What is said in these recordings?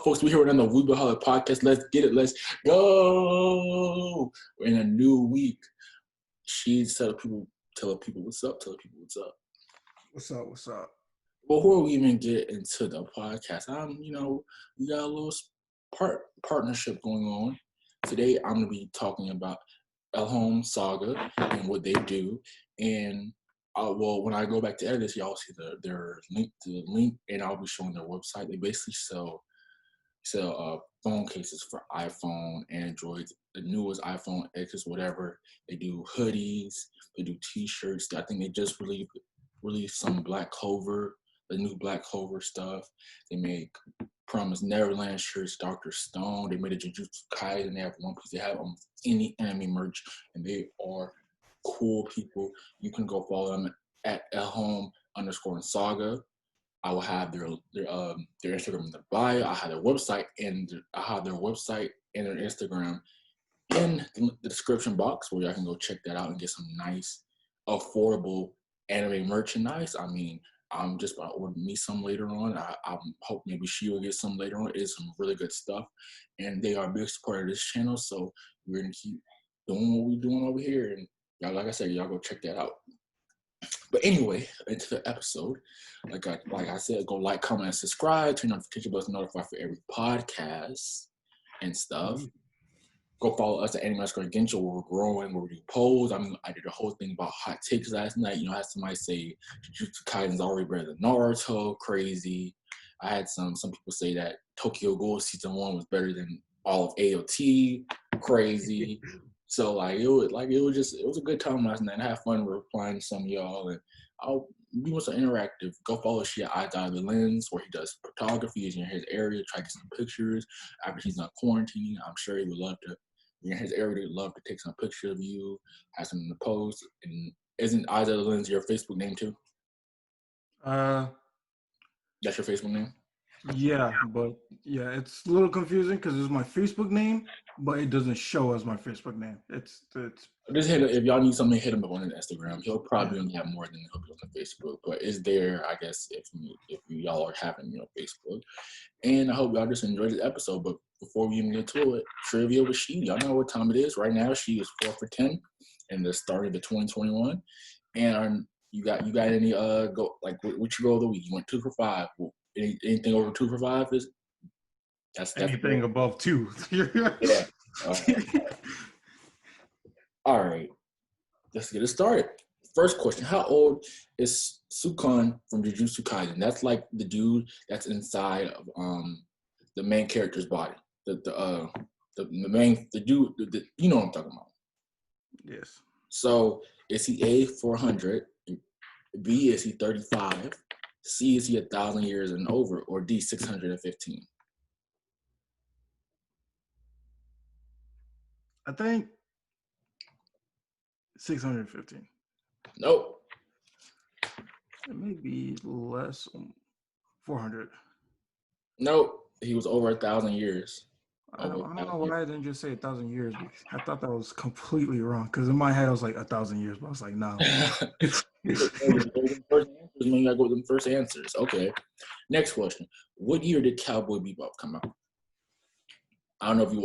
folks? We're here on the Weebaholic podcast. Let's get it. Let's go. We're in a new week. Tell people what's up. Tell people what's up. What's up? Before we even get into the podcast, we got a little partnership going on. Today, I'm going to be talking about Elhome Saga and what they do. And when I go back to edit this, y'all see their link, and I'll be showing their website. They basically sell phone cases for iPhone, Android, the newest iPhone X's, whatever. They do hoodies, they do T-shirts. I think they just released some Black Clover, the new Black Clover stuff. They make Promise Neverland shirts, Dr. Stone. They made a Jujutsu Kaisen. They have One Piece. They have any anime merch, and they are cool people. You can go follow them at Elhome_Saga. I will have their Instagram in the bio. I have their website and their Instagram in the description box where y'all can go check that out and get some nice, affordable anime merchandise. I mean, I'm just about to order me some later on. I hope maybe she will get some later on. It's some really good stuff, and they are a big supporter of this channel. So we're gonna keep doing what we're doing over here, and y'all, like I said, y'all go check that out. But anyway, into the episode. Like I said, go like, comment, and subscribe. Turn notification bell to notify for every podcast and stuff. Go follow us at Anime_Gensho, where we're growing, where we do polls. I mean, I did a whole thing about hot takes last night. I had somebody say Jujutsu Kaisen's already better than Naruto. Crazy. I had some people say that Tokyo Ghoul season 1 was better than all of AOT. Crazy. So it was a good time last night. I had fun replying to some of y'all, and I'll be more so interactive. Go follow Shia Eye the Lens, where he does photography. He's in his area, try to get some pictures after he's not quarantining. I'm sure he would love to. In his area, they'd love to take some picture of you, have something to post. And isn't Eye the Lens your Facebook name too? That's your Facebook name? Yeah, it's a little confusing because it's my Facebook name, but it doesn't show as my Facebook name. It's just if y'all need something, hit him up on Instagram. He'll probably only have more than he'll be on Facebook, but it's there, I guess, if y'all are having Facebook. And I hope y'all just enjoyed this episode. But before we even get to it, trivia with She. Y'all know what time it is right now. She is 4 for 10 in the start of the 2021. And you got any what your goal of the week? You went 2 for 5. Anything over 2 for 5 is that's anything above 2. Yeah. All right. Let's get it started. First question: how old is Sukon from Jujutsu Kaisen? That's like the dude that's inside of the main character's body. The dude. You know what I'm talking about? Yes. So is he A, 400? B, is he 35? C, is he 1,000 years and over? Or D, 615? I think 615. Nope. It may be less. 400. Nope. He was over 1,000 years. I don't know why I didn't just say 1,000 years. I thought that was completely wrong. Because in my head, I was like 1,000 years, but I was like, no. You gotta go with them first answers. Okay. Next question: what year did Cowboy Bebop come out? I don't know if you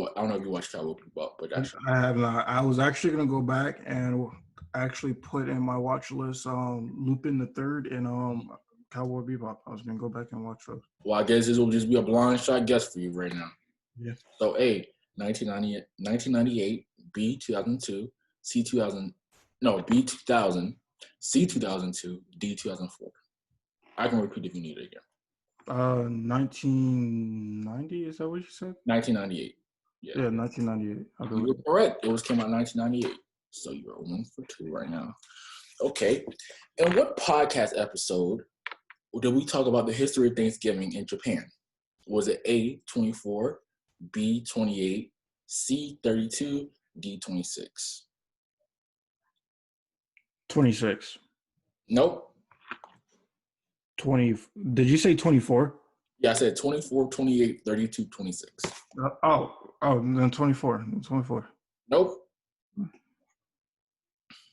watched Cowboy Bebop, but I have not. I was actually gonna go back and actually put in my watch list Lupin the Third and Cowboy Bebop. I was gonna go back and watch those. Well, I guess this will just be a blind shot guess for you right now. Yeah. So A, 1998, B, 2002, C, 2000, no, B, 2000, C, 2002, D, 2004. I can repeat if you need it again. 1990, is that what you said? 1998. Yeah, 1998. You were correct. It came out in 1998. So you're 1 for 2 right now. Okay. In what podcast episode did we talk about the history of Thanksgiving in Japan? Was it A, 24, B, 28, C, 32, D, 26? 26. Nope. 20. Did you say 24? Yeah, I said 24, 28, 32, 26. Then 24. 24. Nope.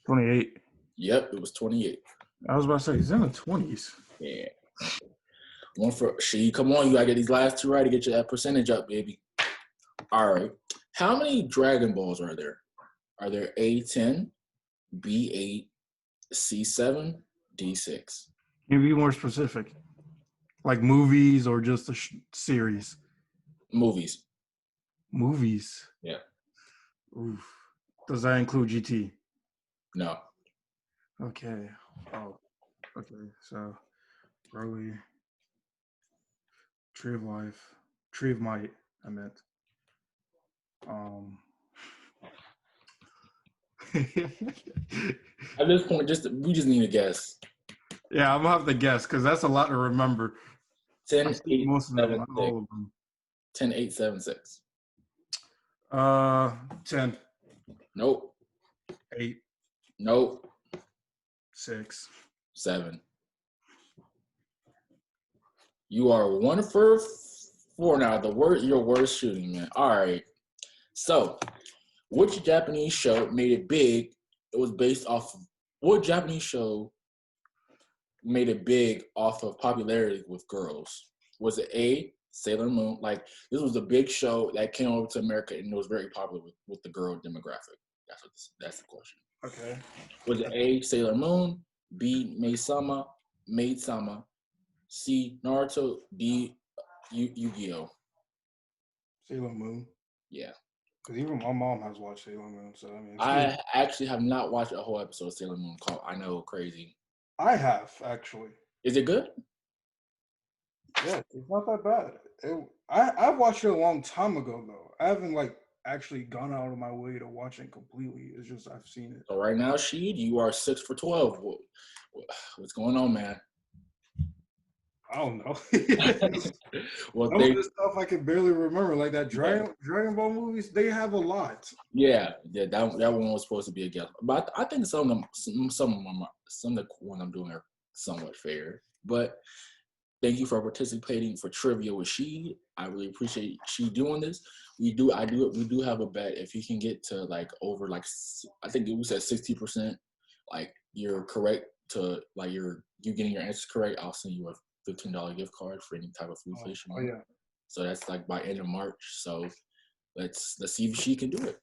28. Yep, it was 28. I was about to say, it's in the 20s. Yeah. One for she. Come on, you gotta get these last two right to get you that percentage up, baby. All right. How many Dragon Balls are there? Are there A10, B8, C7, D6? Can you be more specific? Like movies or just a series? Movies. Movies. Yeah. Oof. Does that include GT? No. Okay. Oh. Okay. So, Broly, Tree of Life, Tree of Might. I meant. At this point, we just need a guess. Yeah, I'm gonna have to guess because that's a lot to remember. 10, 8, most of 7, them, not 6. all of them. 10, 8, 7, 6. 10. Nope. 8. Nope. 6. 7. You are 1 for 4 now. Your worst shooting, man. All right. So, which Japanese show made it big? It was based off of what Japanese show made it big off of popularity with girls? Was it A, Sailor Moon? Like, this was a big show that came over to America and it was very popular with the girl demographic. That's the question. Okay. Was it A, Sailor Moon, B, Maid-sama, C, Naruto, D, Yu-Gi-Oh? Sailor Moon. Yeah. Because even my mom has watched Sailor Moon, so I mean. I actually have not watched a whole episode of Sailor Moon called I Know Crazy. I have, actually. Is it good? Yeah, it's not that bad. I watched it a long time ago, though. I haven't, actually gone out of my way to watch it completely. It's just I've seen it. So right now, Sheed, you are 6 for 12. What's going on, man? I don't know. Well, some of the stuff I can barely remember, like that Dragon Ball movies. They have a lot. Yeah, that one was supposed to be a guess, but I think some of the one I'm doing are somewhat fair. But thank you for participating for trivia with Sheed. I really appreciate she doing this. We do have a bet. If you can get to over I think we said 60%, you're correct to you getting your answers correct, I'll send you a $15 gift card for any type of food station. Oh yeah. So that's by end of March. So let's see if she can do it.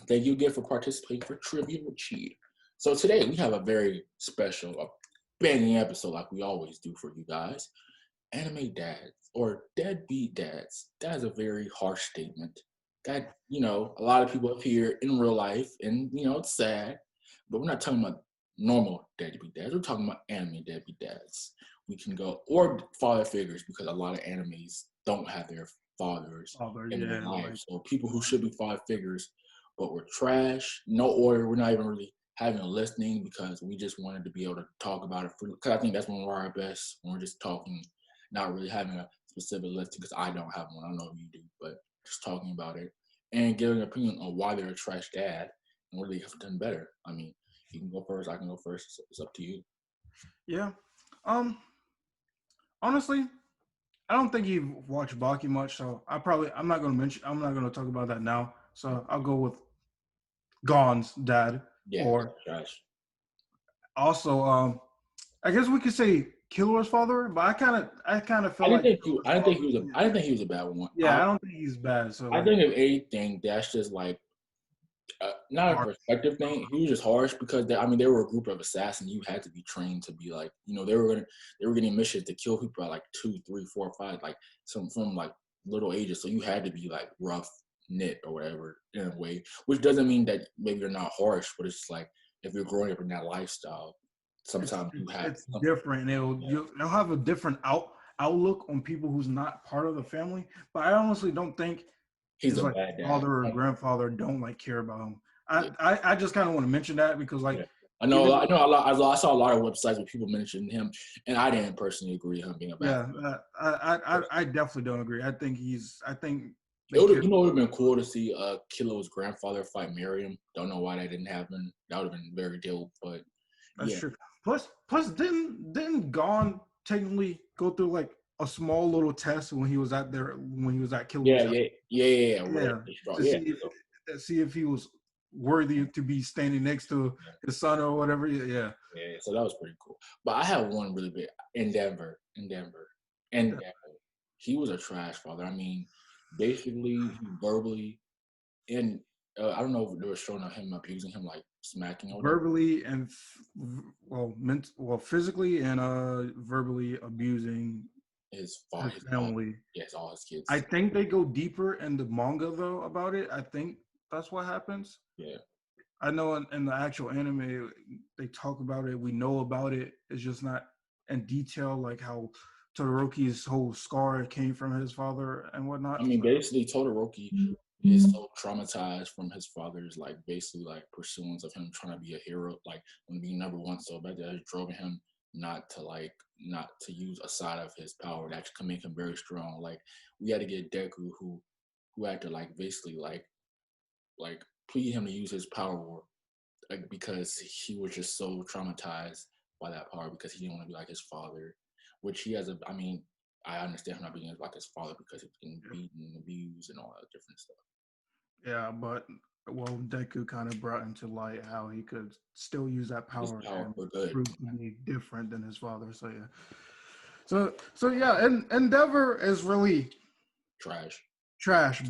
Thank you again for participating for Trivia with Sheed. So today we have a very special, banging episode like we always do for you guys. Anime dads or deadbeat dads. That is a very harsh statement. That, a lot of people up here in real life, and it's sad, but we're not talking about normal deadbeat dads. We're talking about anime deadbeat dads. We can go, or father figures, because a lot of animes don't have their fathers in their lives. So people who should be father figures, but we're trash. No order. We're not even really having a listening because we just wanted to be able to talk about it. Because I think that's when we're our best, when we're just talking, not really having a specific listing, because I don't have one. I don't know if you do, but just talking about it and giving an opinion on why they're a trash dad and what they have done better. I mean, you can go first. I can go first. It's up to you. Yeah. Honestly, I don't think you've watched Baki much, so I'm not going to talk about that now. So I'll go with Gon's dad. Yeah. Or trash. Also, I guess we could say Killua's father, but I kind of feel I didn't think he was a bad one. Yeah, I don't think he's bad. So I think if anything, that's just not a perspective thing. He was just harsh because they were a group of assassins. You had to be trained to be they were getting missions to kill people at 2, 3, 4, 5, from little ages. So you had to be rough knit or whatever in a way, which doesn't mean that maybe you're not harsh, but it's just if you're growing up in that lifestyle, sometimes it's different. You'll have a different outlook on people who's not part of the family. But I honestly don't think he's a bad dad. Father or grandfather don't care about him. I just kind of want to mention that because I know a lot. I saw a lot of websites where people mentioned him, and I didn't personally agree with him being a bad. Yeah, I definitely don't agree. I think it would have been cool to see Killua's grandfather fight Miriam. Don't know why that didn't happen. That would have been very dope. But that's true. Plus, didn't Gon technically go through a small little test when he was at Killua's Yeah. See if he was worthy to be standing next to his son or whatever. Yeah. So that was pretty cool. But I have one really big in Denver. And he was a trash father. I mean, basically, he verbally, and I don't know if they were showing him abusing him, like smacking or whatever. Verbally and physically and verbally abusing His his father, family. yes, all his kids. I think they go deeper in the manga though about it. I think that's what happens. Yeah. I know in the actual anime they talk about it. We know about it. It's just not in detail, like how Todoroki's whole scar came from his father and whatnot. I mean, basically, Todoroki is so traumatized from his father's, like, basically, like, pursuance of him trying to be a hero, like, when being number one so bad that it drove him not to use a side of his power that can make him very strong. Like, we had to get Deku, who had to, like, basically, like, plead him to use his power, like, because he was just so traumatized by that power because he didn't want to be like his father, which he has I mean, I understand him not being like his father because he's been beaten and abused and all that different stuff. Yeah, but Deku kind of brought into light how he could still use that power and For good. prove to be different than his father. So yeah. So yeah, and Endeavor is really trash,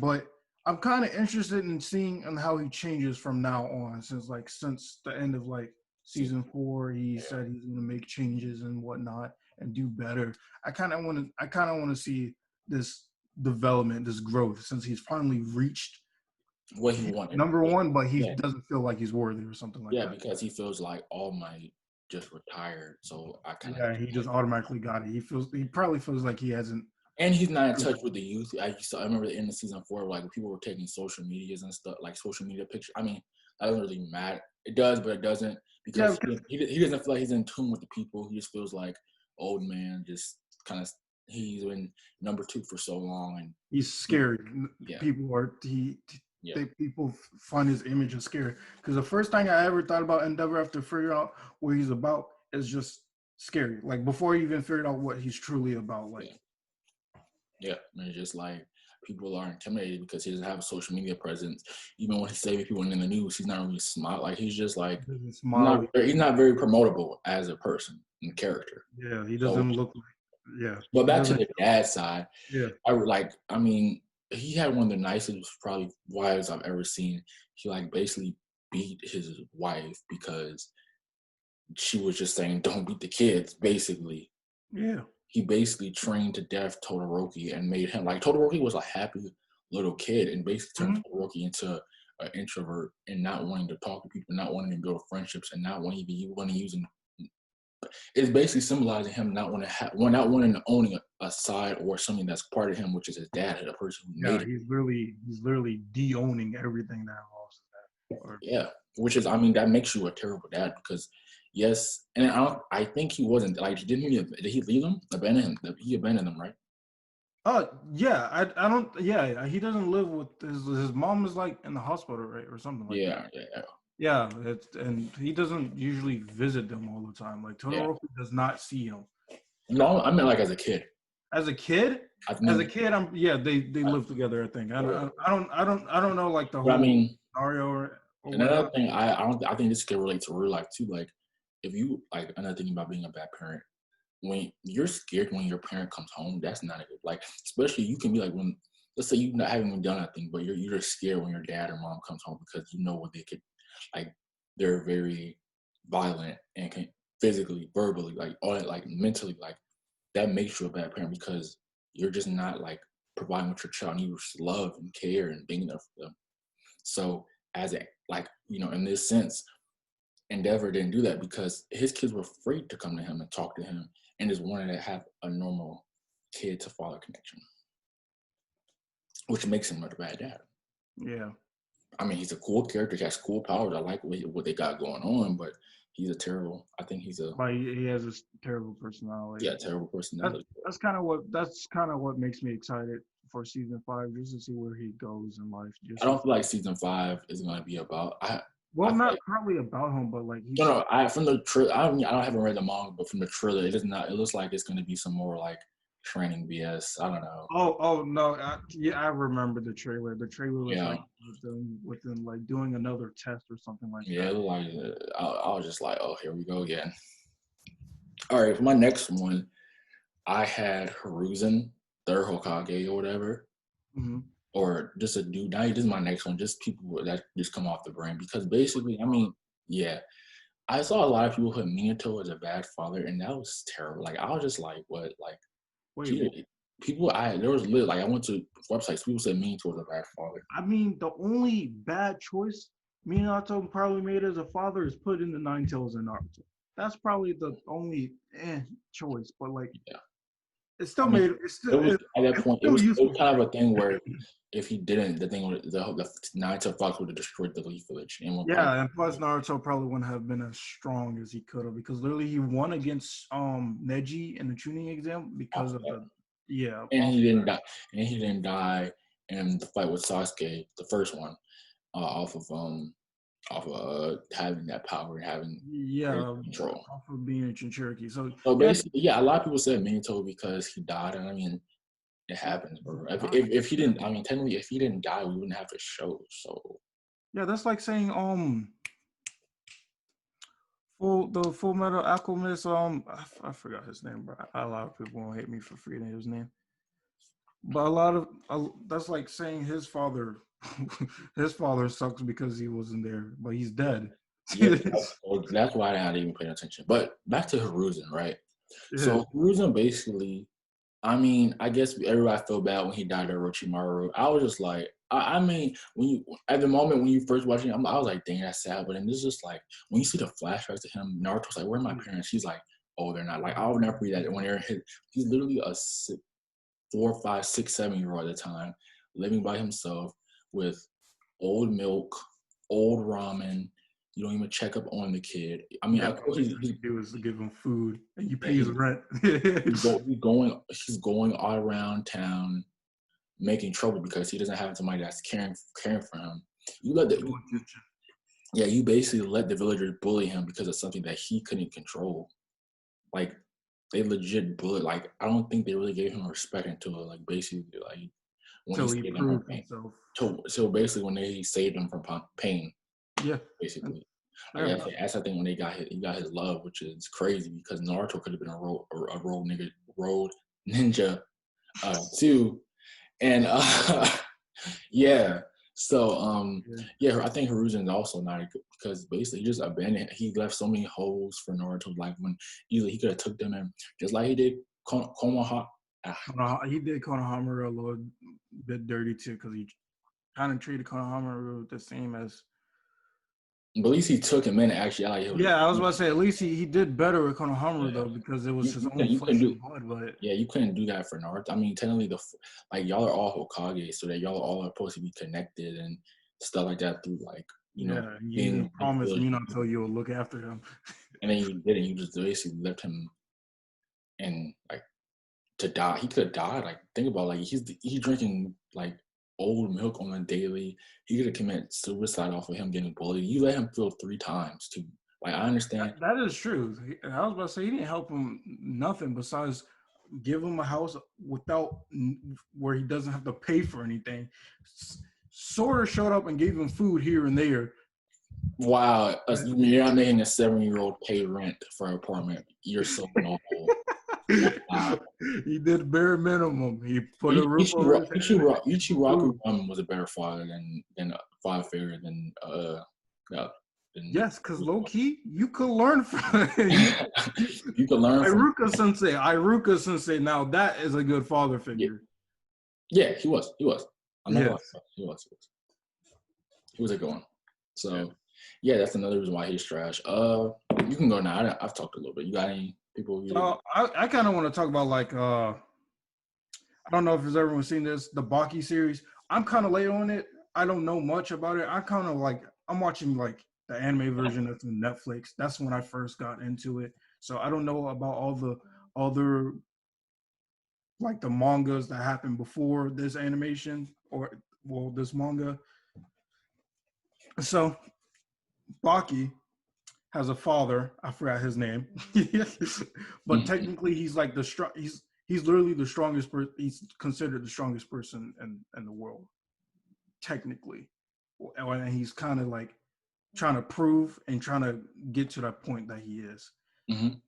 but I'm kind of interested in seeing and how he changes from now on, since the end of like season 4, he said he's gonna make changes and whatnot and do better. I kind of want to see this development, this growth, since he's finally reached what he wanted. Number one, but he doesn't feel like he's worthy or something like that. Yeah, because he feels like All Might just retired, so I kind of he just automatically got it. He probably feels like he hasn't. And he's not in touch with the youth. I remember the end of season 4, like people were taking social medias and stuff, like social media pictures. I mean, that doesn't really matter. It does, but it doesn't because he doesn't feel like he's in tune with the people. He just feels like old man, just kind of. He's been number 2 for so long, and he's scared. People find his image as scary because the first thing I ever thought about Endeavor after figuring out what he's about is just scary. Like before he even figured out what he's truly about, like. Yeah, and it's just like people are intimidated because he doesn't have a social media presence. Even when he's saving people in the news, he's not really smart. Like he's just like he's not very promotable as a person and character. Yeah, he doesn't look like. Yeah. But back to the dad side. Yeah. I mean, he had one of the nicest probably wives I've ever seen. He like basically beat his wife because she was just saying, "Don't beat the kids," basically. Yeah. He basically trained to death Todoroki and made him like Todoroki was a happy little kid and basically turned Todoroki into an introvert and not wanting to talk to people, not wanting to build friendships, and not wanting to use. It's basically symbolizing him not wanting to own a side or something that's part of him, which is his dad, the person who made it. He's literally de-owning everything that involves that. Yeah, which is, I mean, that makes you a terrible dad because. Yes, and I think he wasn't like. Did he leave them? Abandon him? He abandoned them, right? Yeah. I don't. Yeah, he doesn't live with his mom is like in the hospital, right, or something like that. Yeah. And he doesn't usually visit them all the time. Like Todoroki does not see him. No, I mean like as a kid. As a kid, they live together. I think. I don't know like the whole scenario or another thing. I think this can relate to real life too. Like if you like another thing about being a bad parent, when you're scared when your parent comes home, that's not a good. Like especially you can be like when let's say you not haven't even done nothing, but you're just scared when your dad or mom comes home because you know what they could like. They're very violent and can physically, verbally, like all that, like mentally, like that makes you a bad parent because you're just not like providing with your child and you just love and care and being there for them. So as a like, in this sense, Endeavor didn't do that because his kids were afraid to come to him and talk to him and just wanted to have a normal kid to father connection. Which makes him a bad dad. Yeah. I mean, he's a cool character. He has cool powers. I like what they got going on, but he's I think he's a. But he has a terrible personality. Yeah, terrible personality. That's kind of what makes me excited for season 5, just to see where he goes in life. I don't feel like season 5 is going to be about. Not probably about him, but like from the trailer. I haven't read the manga, but from the trailer, it is not. It looks like it's going to be some more like training BS. I don't know. Oh no! I remember the trailer. The trailer was like with them like doing another test or something like that. Yeah, like I was just like, oh, here we go again. All right, for my next one, I had Hiruzen, third Hokage or whatever, or just a dude. Now this is my next one. Just people that just come off the brain because basically, I mean, yeah, I saw a lot of people put Minato as a bad father, and that was terrible. Like I was just like, what? Like, people. There was like I went to websites. People said Minato was a bad father. I mean, the only bad choice Minato probably made as a father is put in the Nine Tails in Naruto. That's probably the only choice. But like, it still made it. Still, at that point, it was kind of a thing where if he didn't, the thing with the Nine Tails Fox would have destroyed the Leaf Village. And plus Naruto probably wouldn't have been as strong as he could have because literally he won against Neji in the Chunin exam because of the and he didn't die. And he didn't die in the fight with Sasuke, the first one, off of having that power and having control. Off of being a Jinchuriki. So basically, a lot of people said Minato because he died, and I mean, it happens, bro. If he didn't, I mean, technically, if he didn't die, we wouldn't have a show. So yeah, that's like saying Full Metal Alchemist. I forgot his name, bro. A lot of people won't hate me for forgetting his name. But that's like saying his father sucks because he wasn't there, but he's dead. Yeah, that's why I didn't even pay attention. But back to Hiruzen, right? Yeah. So Hiruzen basically, I mean, I guess everybody felt bad when he died to Orochimaru. I was just like, I mean, at the moment when you first watching, I was like, dang, that's sad. But then it's just like when you see the flashbacks to him, Naruto's like, where are my parents? She's like, oh, they're not. Like, I'll never read that when they're he's literally a 4, 5, 6, 7-year-old at the time, living by himself with old milk, old ramen. You don't even check up on the kid. I mean, I course he was to give him food and you pay his rent. He's going all around town, making trouble because he doesn't have somebody that's caring for him. You basically let the villagers bully him because of something that he couldn't control. Like they legit bullied. Like I don't think they really gave him respect until like basically like when he proved himself. So basically when they saved him from pain. Yeah. Basically. That's I think when he got his love, which is crazy because Naruto could have been a road ninja too. And yeah. So I think Hiruzen is also not good because basically he just abandoned. He left so many holes for Naruto. Like when he could have took them in, just like he did Konoha. He did Konohamaru a little bit dirty too because he kind of treated Konohamaru the same as. But at least he took him in actually. I was about to say at least he did better with Konohamaru though because it was his own flesh and blood. But you couldn't do that for Naruto. I mean, technically y'all are all Hokage, so that y'all all are supposed to be connected and stuff like that through like you promised Minato you will look after him, and then you didn't. You just basically left him and like to die. He could have died. Like think about like he's drinking like old milk on a daily. He could have committed suicide off of him getting bullied. You let him feel 3 times too. Like I understand. That is true. I was about to say he didn't help him nothing besides give him a house without where he doesn't have to pay for anything. Sort of showed up and gave him food here and there. Wow, you're not making a 7-year-old pay rent for an apartment. You're so noble. Wow. He did bare minimum. He put a roof over his head. Ichiraku was a better father than father figure than yes, because low key you could learn from you could learn Iruka Sensei. Now that is a good father figure. Yeah, he was. I'm not lying. He was a good one. So that's another reason why he's trash. You can go now. I've talked a little bit. You got any people? I kind of want to talk about like I don't know if everyone's seen this, the Baki series. I'm kind of late on it. I don't know much about it. I'm watching like the anime version that's on Netflix. That's when I first got into it. So I don't know about all the other like the mangas that happened before this animation this manga. So Baki has a father. I forgot his name, but technically he's like he's literally the strongest person. He's considered the strongest person in the world, technically, and he's kind of like trying to prove and trying to get to that point that he is. Mm-hmm.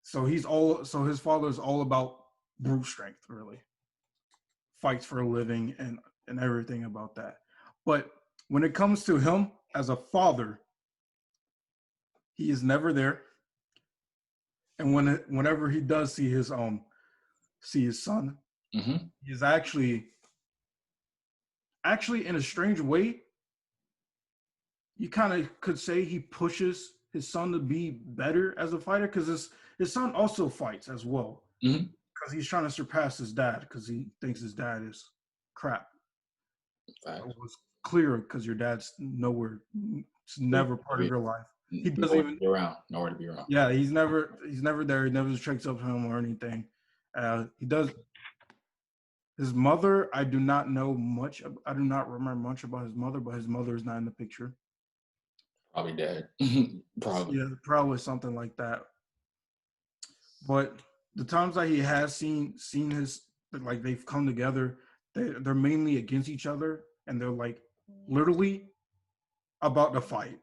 So his father is all about brute strength, really. Fights for a living and everything about that. But when it comes to him as a father, he is never there. And whenever he does see his son, mm-hmm. he's actually in a strange way, you kind of could say he pushes his son to be better as a fighter, because his son also fights as well. Mm-hmm. Because he's trying to surpass his dad, because he thinks his dad is crap. It was clear, because your dad's nowhere. It's never part of your life. He doesn't even be around. Nowhere to be around. Yeah, he's never there. He never checks up him or anything. He does. His mother, I do not know much. I do not remember much about his mother, but his mother is not in the picture. Probably dead. Probably. Yeah, probably something like that. But the times that he has seen his, like, they've come together, they're mainly against each other, and they're like literally about to fight.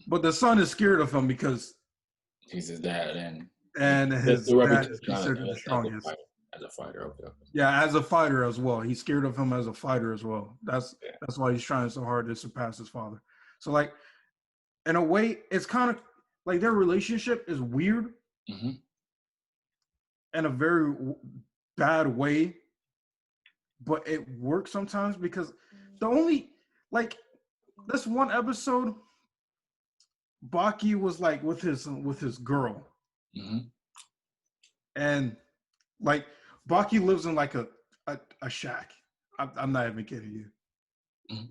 But the son is scared of him because he's his dad, and his dad is considered the strongest. As a fighter, okay. Yeah, as a fighter as well. He's scared of him as a fighter as well. That's why he's trying so hard to surpass his father. So, like, in a way, it's kind of like their relationship is weird, mm-hmm. in a very bad way, but it works sometimes, because the only, like, this one episode, Baki was like with his girl, mm-hmm. and like Baki lives in like a shack. I'm not even kidding you. Mm-hmm.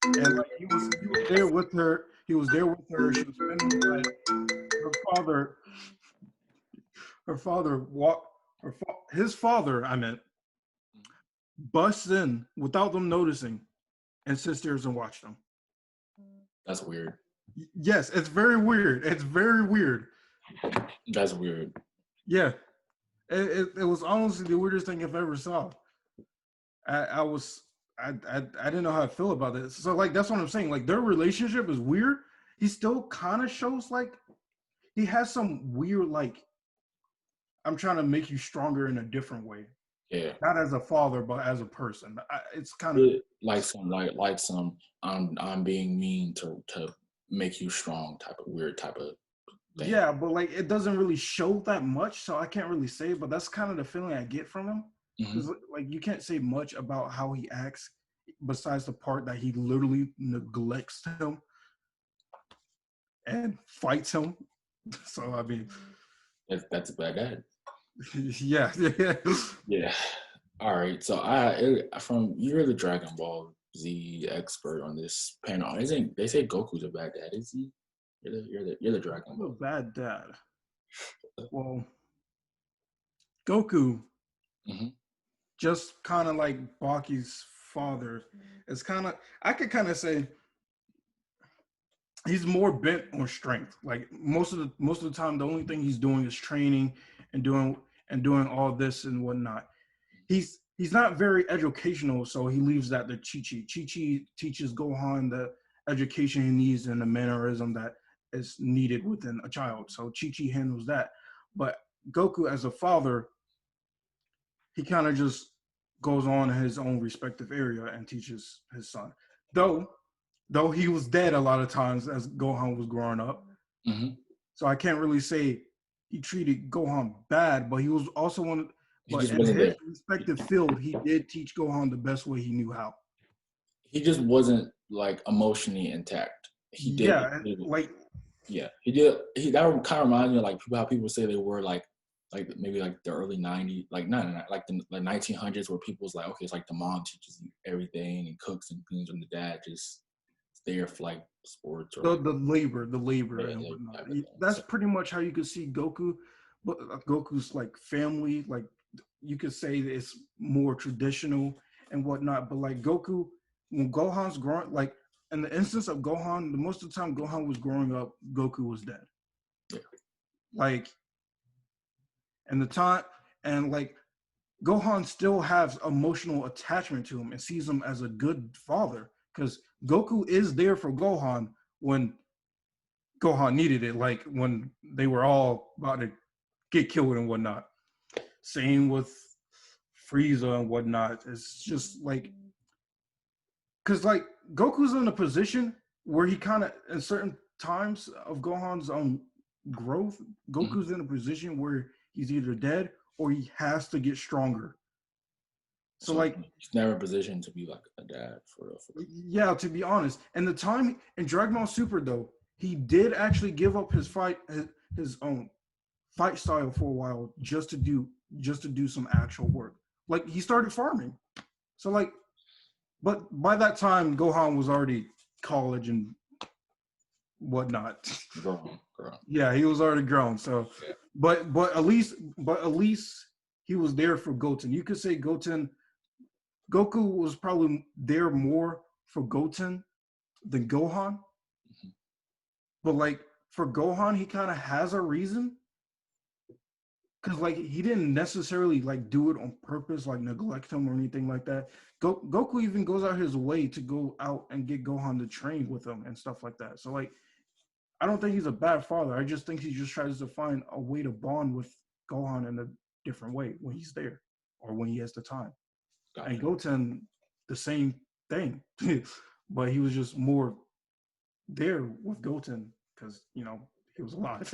And like he was there with her. He was there with her. She was spending like his father, I meant, busts in without them noticing and sits there and watch them. That's weird. Yes, it's very weird. It's very weird. That's weird. Yeah. It was honestly the weirdest thing I've ever saw. I didn't know how to feel about it. So, like, that's what I'm saying. Like, their relationship is weird. He still kind of shows, like, he has some weird, like, I'm trying to make you stronger in a different way. Yeah. Not as a father, but as a person. It's kind of like some I'm being mean to make you strong type of weird type of thing. Yeah, but like it doesn't really show that much, so I can't really say. But that's kind of the feeling I get from him. Because like you can't say much about how he acts besides the part that he literally neglects him and fights him. So I mean, that's a bad dad. Yeah. Yeah. All right. So you're the Dragon Ball Z expert on this panel. Isn't they say Goku's a bad dad? Is he? You're the Dragon Ball. Bad dad. Well, Goku, just kind of like Baki's father, is kind of, I could kind of say he's more bent on strength. Like most of the time, the only thing he's doing is training and doing all this and whatnot. He's not very educational, so he leaves that to Chi-Chi. Chi-Chi teaches Gohan the education he needs and the mannerism that is needed within a child. So Chi-Chi handles that. But Goku, as a father, he kind of just goes on in his own respective area and teaches his son. Though he was dead a lot of times as Gohan was growing up. So I can't really say he treated Gohan bad, but he was also one. But in his respective field, he did teach Gohan the best way he knew how. He just wasn't like emotionally intact. He did. Yeah, he did. That kind of reminds me of like how people say they were like maybe like the early 90s, like not like the 1900s, where people's like, okay, it's like the mom teaches you everything and cooks and cleans, and the dad just there for like sports or the labor and whatnot. That's pretty much how you could see Goku. But Goku's like family, like you could say that it's more traditional and whatnot. But like Goku, when Gohan's growing, like in the instance of Gohan, the most of the time Gohan was growing up, Goku was dead. Yeah. Like, and the time, and like Gohan still has emotional attachment to him and sees him as a good father, because Goku is there for Gohan when Gohan needed it, like when they were all about to get killed and whatnot. same with Frieza and whatnot. It's just like, because like Goku's in a position where he kind of, in certain times of Gohan's growth, Goku's in a position where he's either dead or he has to get stronger. So like, he's never in a position to be like a dad for real. Yeah, to be honest. And the time in Dragon Ball Super though, he did actually give up his own fight style for a while just to do some actual work. Like he started farming. So like, but by that time Gohan was already college and whatnot. Grown. Yeah, he was already grown. So yeah. but at least he was there for Goten. You could say Goku was probably there more for Goten than Gohan. Mm-hmm. But like for Gohan, he kind of has a reason. Because like he didn't necessarily like do it on purpose, like neglect him or anything like that. Goku even goes out his way to go out and get Gohan to train with him and stuff like that. So like, I don't think he's a bad father. I just think he just tries to find a way to bond with Gohan in a different way when he's there or when he has the time. Gotcha. And Goten, the same thing, but he was just more there with Goten because he was alive.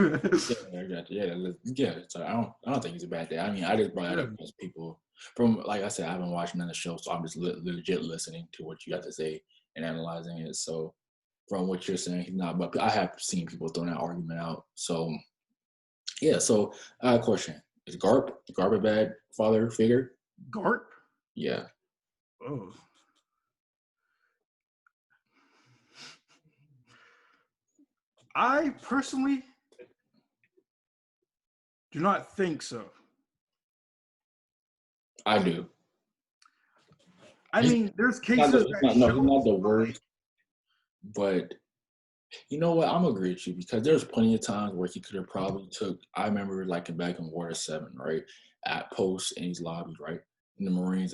yeah. So I don't think he's a bad dad. I mean, I just brought it up because people from, like I said, I haven't watched none of the show, so I'm just legit listening to what you got to say and analyzing it. So from what you're saying, he's not. But I have seen people throw that argument out. So yeah. So I have a question: is Garp a bad father figure? Garp? Yeah. Oh. I personally do not think so. I do. I mean, there's cases he's not the worst, but you know what? I'm gonna agree with you because there's plenty of times where he could have probably took. I remember like back in Water 7, right, at post in his lobby, right, and the Marines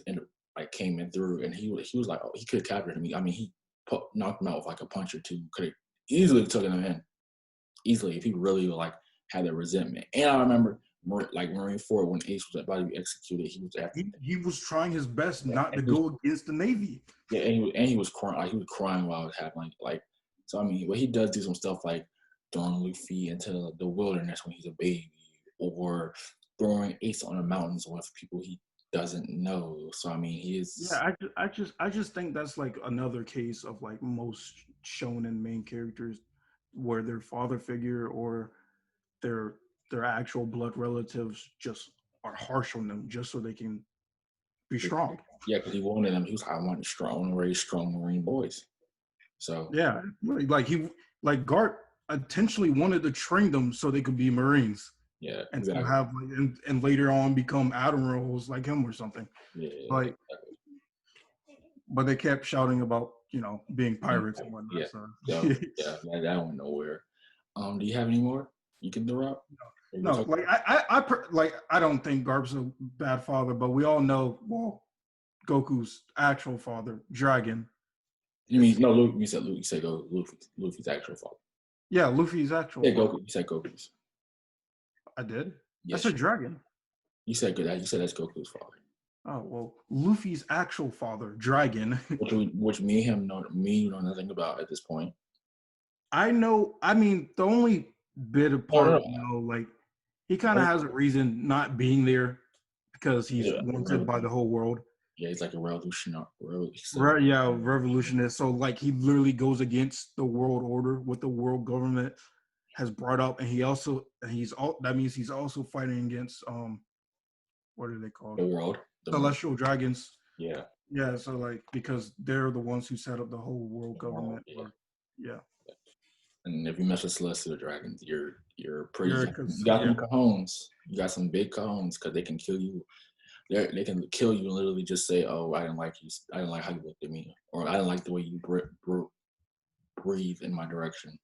like came in through, and he was like, oh, he could have captured him. I mean, he knocked him out with like a punch or two. Could have easily taken him in, easily if he really like had that resentment. And I remember like Marine 4 when Ace was about to be executed, he was after. He was trying his best not to go against the Navy. Yeah, and he was crying. Like, he was crying while it was happening. Like, so I mean, he does do some stuff like throwing Luffy into the wilderness when he's a baby, or throwing Ace on the mountains with people he doesn't know. So I mean, he is. Yeah, I just think that's like another case of like most shonen main characters where their father figure or their actual blood relatives just are harsh on them just so they can be strong. Yeah, because he wanted them. He was, I want strong, raised strong Marine boys. So yeah, like Garp intentionally wanted to train them so they could be Marines. Yeah, and exactly. So have and later on become admirals like him or something. Yeah, like, exactly. But they kept shouting about being pirates and whatnot. Yeah, so. that went nowhere. Do you have any more you can throw out? No, like I don't think Garp's a bad father, but we all know Goku's actual father, Dragon. You mean no? You said Luffy's actual father. Yeah, Luffy's actual. Yeah, Goku. You said Goku's. I did. Yes, I said Dragon. You said good. You said that's Goku's father. Oh well, Luffy's actual father, Dragon. which me and him know nothing about at this point. I know. I mean, the only bit of part, like he kind of has a reason not being there because he's wanted by the whole world. Yeah, he's like a revolutionary. Revolutionist. So like he literally goes against the world order, what the world government has brought up, and that means he's also fighting against what are they called? The world. Celestial dragons. Yeah. Yeah. So like because they're the ones who set up the whole world government. Yeah. And if you mess with celestial dragons, you're pretty. You got some cojones. You got some big cojones because they can kill you. They can kill you and literally just say, "Oh, I didn't like you. I didn't like how you looked at me, or I didn't like the way you breathe in my direction."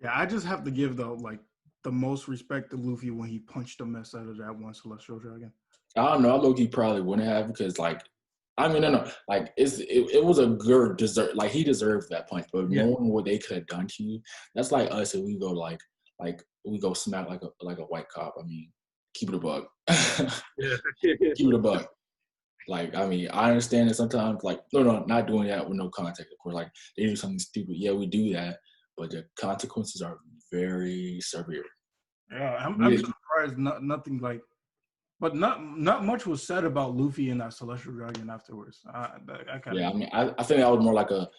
Yeah, I just have to give the most respect to Luffy when he punched the mess out of that one celestial dragon. I don't know. I low-key probably wouldn't have because no. Like it was a good deserve. Like he deserved that punch, but knowing what they could have done to you, that's like us if we go like we go smack like a white cop. I mean, keep it a bug. Keep it a bug. Like, I mean, I understand that sometimes, like, no, not doing that with no context. Of course, like, they do something stupid. Yeah, we do that, but the consequences are very severe. Yeah, I'm surprised nothing like, but not much was said about Luffy and that Celestial Dragon afterwards. I mean, I think that was more like a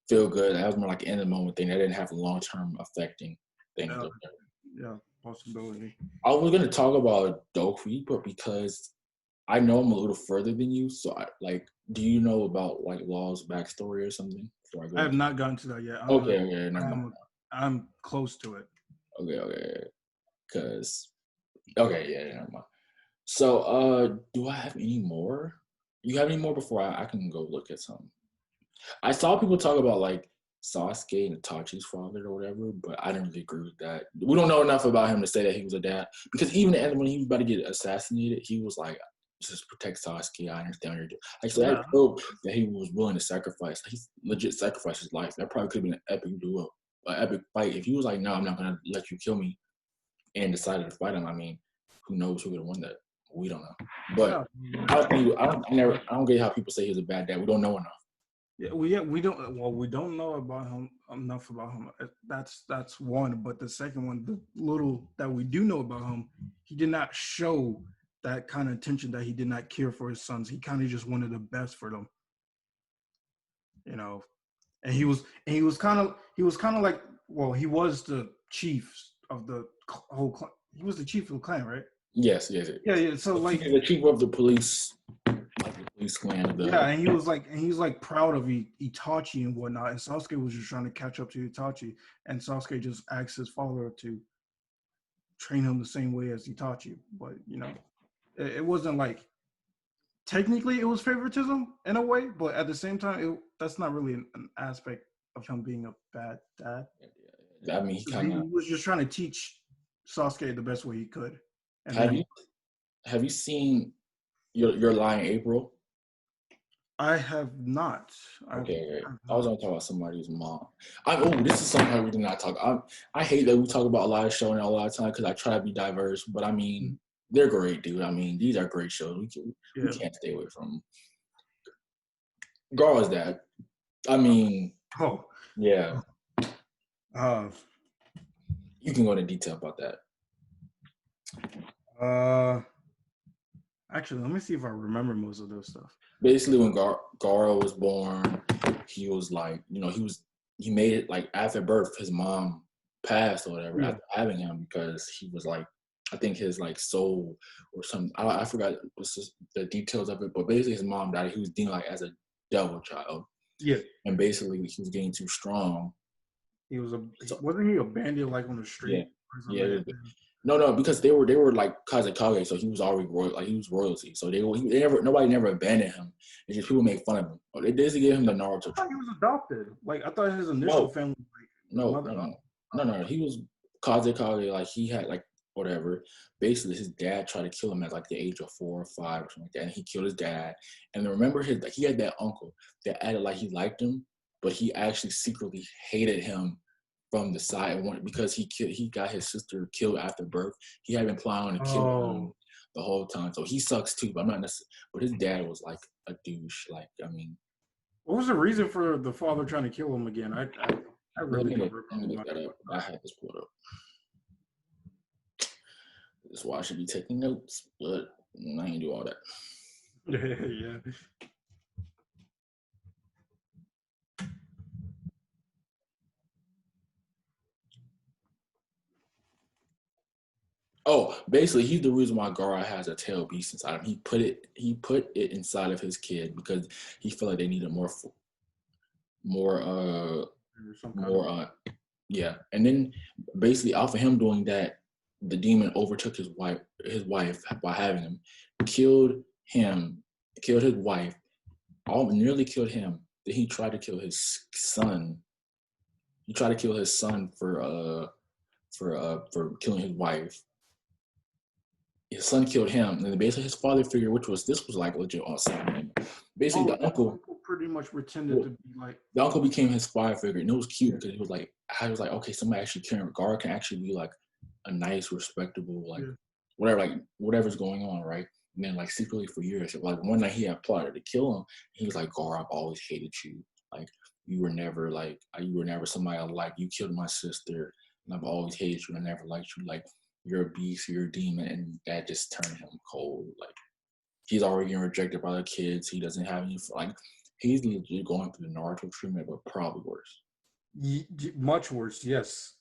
feel good. That was more like an in the moment thing. That didn't have a long term affecting things. Yeah, possibility. I was gonna talk about Doki, but because I know I'm a little further than you, so do you know about like Law's backstory or something? I have not gotten to that yet. Okay, I'm close to it. Okay, because never mind. So, do I have any more? You have any more before I can go look at some? I saw people talk about like Sasuke and Itachi's father or whatever, but I didn't really agree with that. We don't know enough about him to say that he was a dad, because even when he was about to get assassinated, he was like, just protect Sasuke. I understand what you're doing. Like, so that proved that he was willing to sacrifice. He legit sacrificed his life. That probably could have been an epic duel, an epic fight. If he was like, no, I'm not going to let you kill me, and decided to fight him, I mean, who knows who would have won that? We don't know. But I don't get how people say he was a bad dad. We don't know enough. We don't know about him enough about him. That's one. But the second one, the little that we do know about him, he did not show that kind of attention, that he did not care for his sons. He kind of just wanted the best for them, you know. And he was kind of like, well, he was the chief of the whole clan. He was the chief of the clan, right? Yes. Yeah. So like the chief of the police. Clan and he was like proud of Itachi and whatnot, and Sasuke was just trying to catch up to Itachi, and Sasuke just asked his father to train him the same way as Itachi. But it wasn't like, technically it was favoritism in a way, but at the same time that's not really an aspect of him being a bad dad. I mean, he was just trying to teach Sasuke the best way he could. And have you seen Your Lie in April? I have not. Okay. I was gonna talk about somebody's mom. This is something we did not talk. I hate that we talk about a lot of shows a lot of time because I try to be diverse, but I mean, they're great, dude. I mean, these are great shows. We can't stay away from them. Gaara's dad. I mean, yeah. You can go into detail about that. Actually, let me see if I remember most of those stuff. Basically, when Gaara was born, he was like, he made it like after birth, his mom passed or whatever after having him, because he was like, I think his like soul or something. I forgot the details of it, but basically his mom died. He was deemed like as a devil child. Yeah. And basically he was getting too strong. Wasn't he abandoned like on the street? Yeah. No, because they were like Kazekage, so he was already he was royalty. So nobody never abandoned him. It's just people make fun of him. They basically gave him the Naruto. I thought he was adopted. Like, I thought his initial family. No. He was Kazekage. Like, he had like whatever. Basically, his dad tried to kill him at like the age of 4 or 5 or something like that, and he killed his dad. And then remember, he had that uncle that acted like he liked him, but he actually secretly hated him from the side because he got his sister killed after birth. He had been planning to kill him the whole time, so he sucks too. But I'm not necessarily. But his dad was like a douche. Like, I mean, what was the reason for the father trying to kill him again? I really don't remember. Let me look that up. I had this pulled up. That's why I should be taking notes, but I ain't do all that. Yeah. Oh, basically, he's the reason why Gaara has a tail beast inside him. He put it inside of his kid because he felt like they needed more. And then basically, off of him doing that, the demon overtook his wife by having him, killed his wife, nearly killed him. Then he tried to kill his son. He tried to kill his son for killing his wife. His son killed him, and basically his father figure, this was like legit on something. Basically, the uncle pretty much pretended to be like, the uncle became his father figure, and it was cute because he was like, okay, somebody actually caring. Gaara can actually be like a nice, respectable, like whatever's going on, right? And then like secretly for years, like one night he had plotted to kill him. He was like, "Gar, I've always hated you. Like you were never somebody I like. You killed my sister, and I've always hated you. I never liked you. Like you're a beast, you're a demon." And that just turned him cold. Like he's already getting rejected by the kids. He doesn't have any like. He's legit going through the Naruto treatment, but probably worse. Much worse, yes.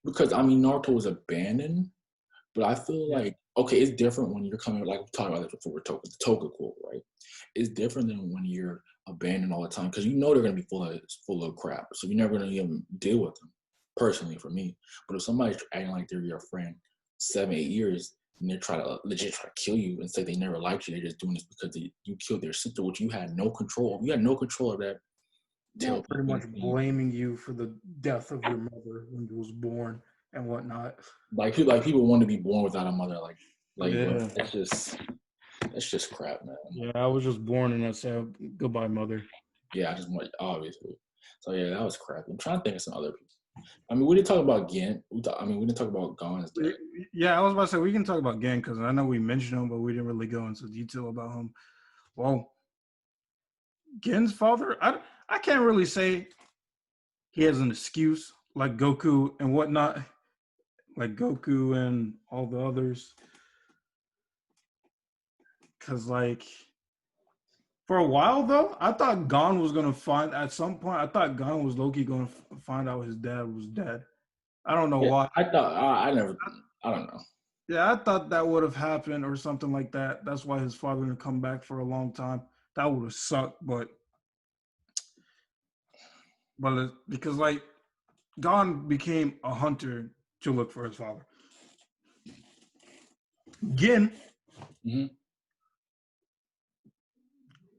Because I mean, Naruto was abandoned, but I feel like okay, it's different when you're coming. Like we talked about this before, with Toga, the Toga quote, right? It's different than when you're abandoned all the time because you know they're gonna be full of crap, so you're never gonna even deal with them. Personally, for me, but if somebody's acting like they're your friend 7-8 years and they're trying to legit try to kill you and say they never liked you, they're just doing this because you killed their sister, which you had no control of. You had no control of that. Yeah, pretty much blaming you for the death of your mother when you was born and whatnot. Like people want to be born without a mother. Like yeah. That's just crap, man. Yeah, I was just born and I said goodbye, mother. Yeah, I just want obviously. So yeah, that was crap. I'm trying to think of some other people. I mean, we didn't talk about Gen. We didn't talk about Gon's dad. Yeah, I was about to say we can talk about Gen because I know we mentioned him, but we didn't really go into detail about him. Well, Gen's father, I can't really say he has an excuse like Goku and whatnot, like Goku and all the others. Because, like, for a while, though, I thought Gon was going to find, at some point, I thought Gon was low-key going to find out his dad was dead. I don't know why. I don't know. Yeah, I thought that would have happened or something like that. That's why his father didn't come back for a long time. That would have sucked, but because, like, Gon became a hunter to look for his father. Gen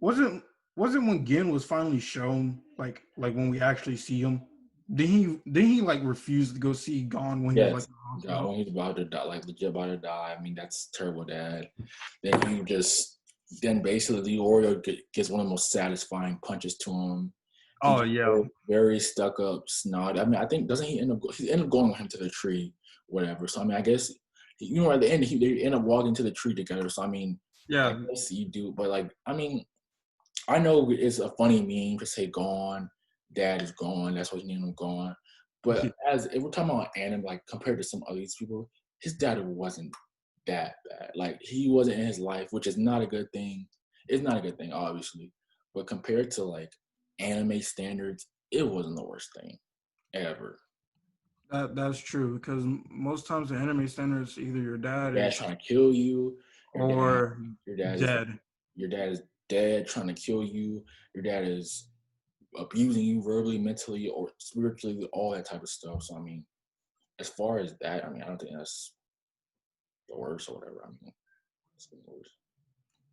wasn't when Gen was finally shown, like when we actually see him. Did he like refuse to go see Gon when he was like when he's about to die, like legit about to die? I mean, that's terrible, Dad. Then basically the Oreo gets one of the most satisfying punches to him. Oh yeah, very stuck up, snot. I mean, I think doesn't he end up going with him to the tree, whatever. So I mean, I guess at the end they end up walking to the tree together. So I mean, yeah, I guess you do, but like I mean, I know it's a funny meme to say "gone," Dad is gone. That's why he named him Gone. But if we're talking about anime, like compared to some of these people, his dad wasn't that bad. Like he wasn't in his life, which is not a good thing. It's not a good thing, obviously. But compared to like anime standards, it wasn't the worst thing ever. That's true because most times the anime standards, either your dad is trying to kill you, or your dad dead. Your dad is dead, trying to kill you. Your dad is abusing you verbally, mentally, or spiritually, all that type of stuff. So I mean, as far as that, I mean, I don't think that's the worst or whatever. I mean, it's the worst.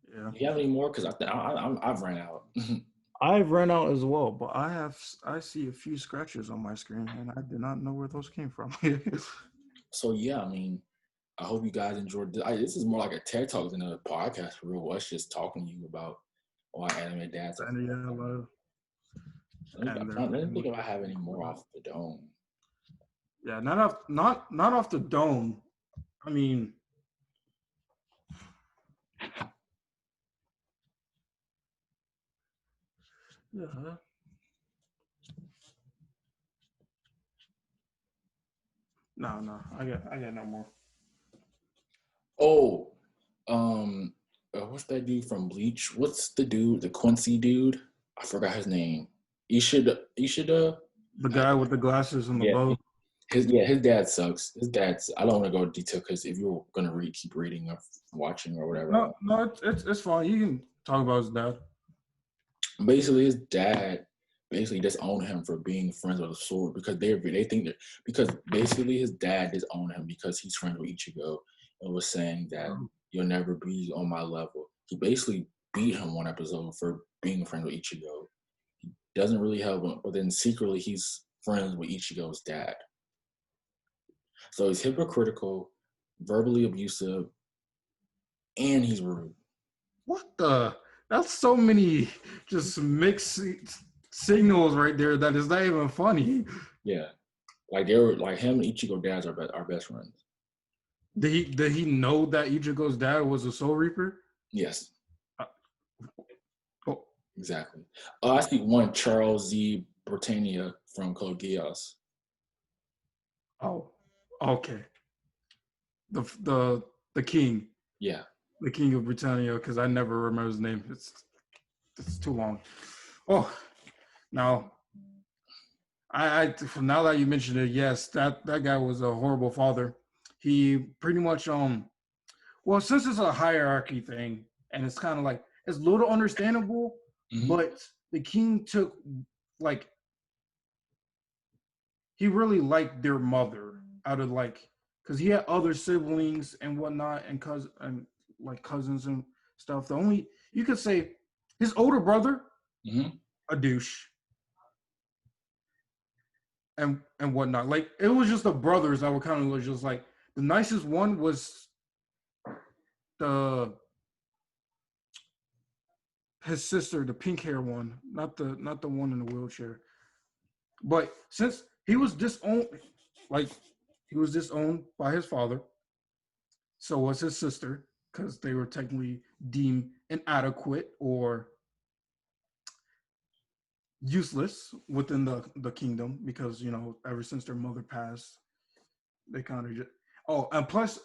Yeah. Do you have any more? Because I've ran out. I've run out as well, but I see a few scratches on my screen, and I did not know where those came from. So yeah, I mean, I hope you guys enjoyed this. This is more like a TED Talk than a podcast for real. Us just talking to you about why anime dads. I don't think if I have any more off the dome. Yeah, not off the dome. I mean. Yeah. No, I got no more. Oh, what's that dude from Bleach? What's the dude, the Quincy dude? I forgot his name. Ishida. The guy with the glasses and the bow. His dad sucks. I don't want to go into detail because if you're gonna keep reading or watching or whatever. No, it's fine. You can talk about his dad. Basically, his dad disowned him for being friends with a sword because they think that because basically his dad disowned him because he's friends with Ichigo and was saying that you'll never be on my level. He basically beat him one episode for being friends with Ichigo. He doesn't really help him, but then secretly he's friends with Ichigo's dad. So he's hypocritical, verbally abusive, and he's rude. What the? That's so many just mixed signals right there that is not even funny. Yeah. Like they were like him and Ichigo dads are best friends. Did he know that Ichigo's dad was a Soul Reaper? Yes. Oh. Exactly. I see one Charles Z. Britannia from Code Geass. Oh, okay. The king. Yeah. The king of Britannia, because I never remember his name. It's too long. Oh, now now that you mentioned it, yes, that guy was a horrible father. He pretty much well, since it's a hierarchy thing, and it's kind of like it's a little understandable, but the king took like he really liked their mother out of like because he had other siblings and whatnot and cousins and stuff. The only you could say his older brother, a douche. And whatnot. Like it was just the brothers that were kind of just like the nicest one was his sister, the pink hair one, not the one in the wheelchair. But since he was disowned by his father, so was his sister, because they were technically deemed inadequate or useless within the kingdom because ever since their mother passed, they kind of just and plus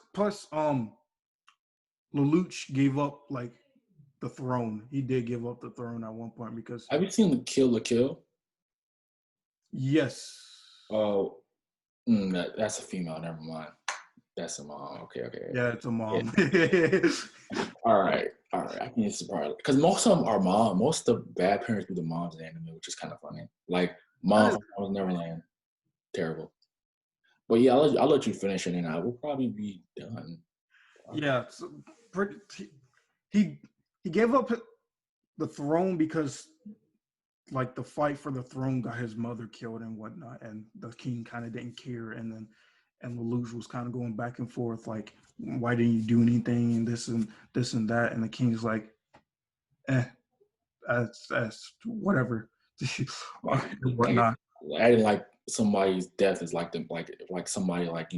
Lelouch gave up like the throne. He did give up the throne at one point because. Have you seen Kill la Kill? Yes. Oh, that's a female. Never mind. That's a mom. Okay. Yeah, it's a mom. Yeah. All right. I think it's probably because most of them are mom. Most of the bad parents be the moms in anime, which is kind of funny. Like Mom from Neverland, terrible. But yeah, I'll let you finish it, and I will probably be done. Yeah, so he gave up the throne because like the fight for the throne got his mother killed and whatnot, and the king kind of didn't care, and Lelouch was kind of going back and forth like, why didn't you do anything and this and that, and the king's like, that's whatever. Whatnot. Adding like somebody's death is like like somebody like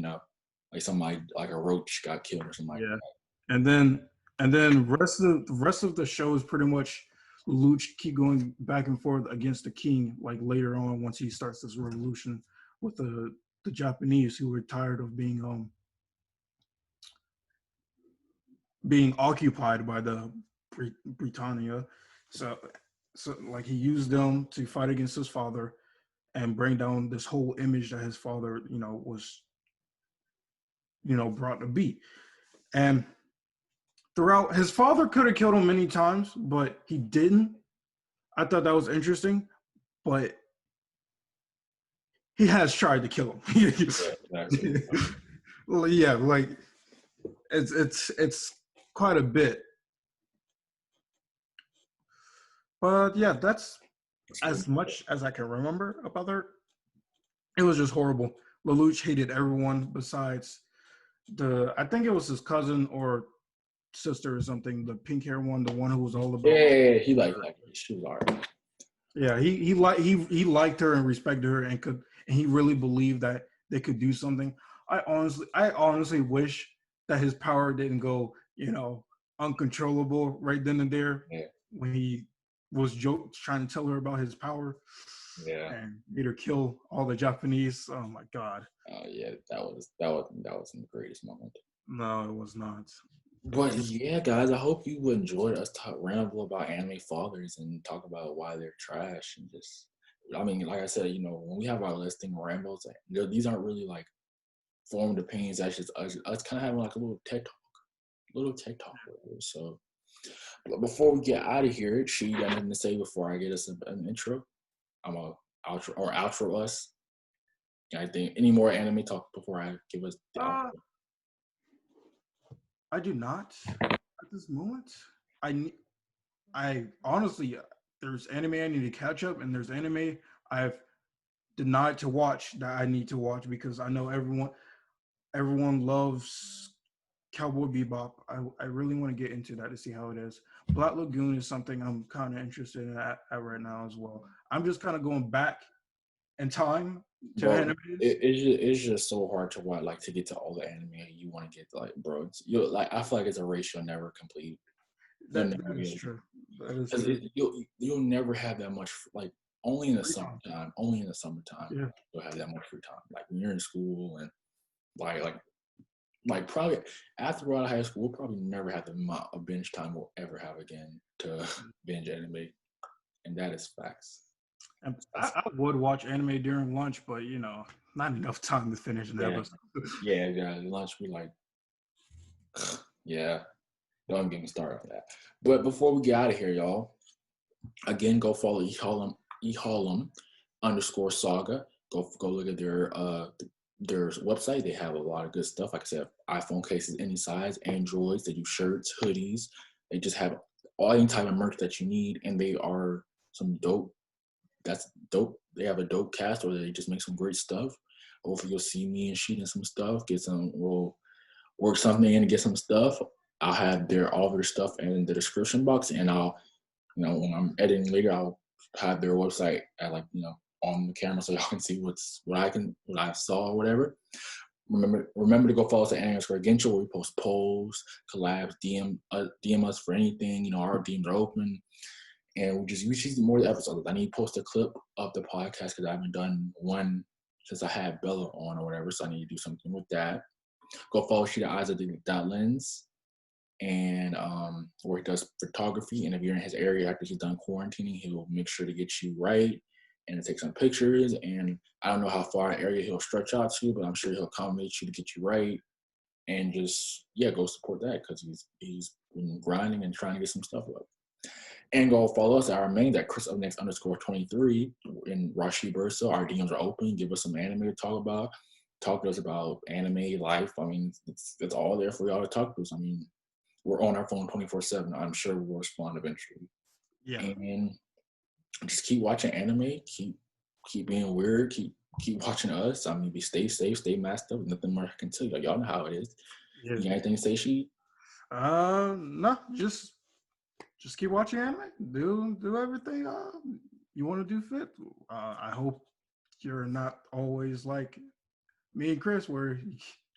like somebody like a roach got killed or something. Yeah. Like that. And then the rest of the show is pretty much Lelouch keep going back and forth against the king. Like later on, once he starts this revolution with the Japanese who were tired of being occupied by the Britannia, so like he used them to fight against his father and bring down this whole image that his father was brought to be. And throughout, his father could have killed him many times, but he didn't. I thought that was interesting, but he has tried to kill him. Well, yeah, like it's quite a bit. But yeah, that's as much as I can remember about her. It was just horrible. Lelouch hated everyone besides I think it was his cousin or sister or something, the pink hair one, the one who was all about. Yeah, he liked she was alright. Yeah, he liked her and respected her and he really believed that they could do something. I honestly wish that his power didn't go, uncontrollable right then and there when he was trying to tell her about his power. Yeah, and made her kill all the Japanese. Oh my God. Oh yeah, that wasn't the greatest moment. No, it was not. But yeah, guys, I hope you enjoyed us ramble about anime fathers and talk about why they're trash and just. I mean, like I said, when we have our listing rambles, these aren't really like formed opinions. That's just us kind of having like a little TED talk. So, but before we get out of here, should you got anything to say before I get us an intro? I'm a outro us. I think any more anime talk before I give us the outro? I do not at this moment. I honestly, there's anime I need to catch up, and there's anime I've denied to watch that I need to watch because I know everyone loves Cowboy Bebop. I really want to get into that to see how it is. Black Lagoon is something I'm kind of interested in at right now as well. I'm just kind of going back and time to bro, anime. It's just so hard to watch, like to get to all the anime you want to get to, like, bro. You like, I feel like it's a race you'll never complete. That is true. That is true. You'll never have that much, like, only in the free summertime. time. Only in the summertime, Yeah. you'll have that much free time. Like when you're in school and like probably after we're out of high school, we'll probably never have the amount of binge time we'll ever have again to binge anime, and that is facts. I would watch anime during lunch, but you know, not enough time to finish an episode. Yeah, lunch be like, yeah, don't get me started on that. But before we get out of here, y'all, again, go follow eHarlem_saga. Go look at their website. They have a lot of good stuff. Like I said, iPhone cases any size, Androids. They do shirts, hoodies. They just have any type of merch that you need, and they are some dope. That's dope. They have a dope cast, or they just make some great stuff. Hopefully, you'll see me and Sheet in some stuff. We'll work something in and get some stuff. I'll have all their stuff in the description box, and I'll, when I'm editing later, I'll have their website at, like, on the camera so y'all can see what I saw or whatever. Remember to go follow us at Anime_Gensho, where we post polls, collabs, DM us for anything. Our DMs are open. And we just more episodes. I need to post a clip of the podcast because I haven't done one since I had Bella on or whatever. So I need to do something with that. Go follow Sheet Eyes at Lens, and where he does photography. And if you're in his area after he's done quarantining, he'll make sure to get you right and take some pictures. And I don't know how far an area he'll stretch out to, but I'm sure he'll accommodate you to get you right. And just go support that because he's been grinding and trying to get some stuff up. And go follow us at our main, that ChrisUpNext_23 in Rashi Bursa. Our DMs are open. Give us some anime to talk about. Talk to us about anime life. I mean, it's all there for y'all to talk to us. I mean, we're on our phone 24/7. I'm sure we'll respond eventually. Yeah. And just keep watching anime. Keep being weird. Keep watching us. I mean, stay safe, stay masked up. Nothing more I can tell you. Y'all know how it is. Yeah. You got anything to say, Sheet? No, just keep watching anime. Do everything you want to do fit. I hope you're not always like me and Chris, where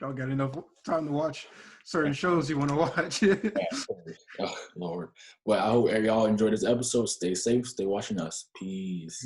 y'all got enough time to watch certain shows you want to watch. Oh, Lord. Well, I hope y'all enjoyed this episode. Stay safe. Stay watching us. Peace.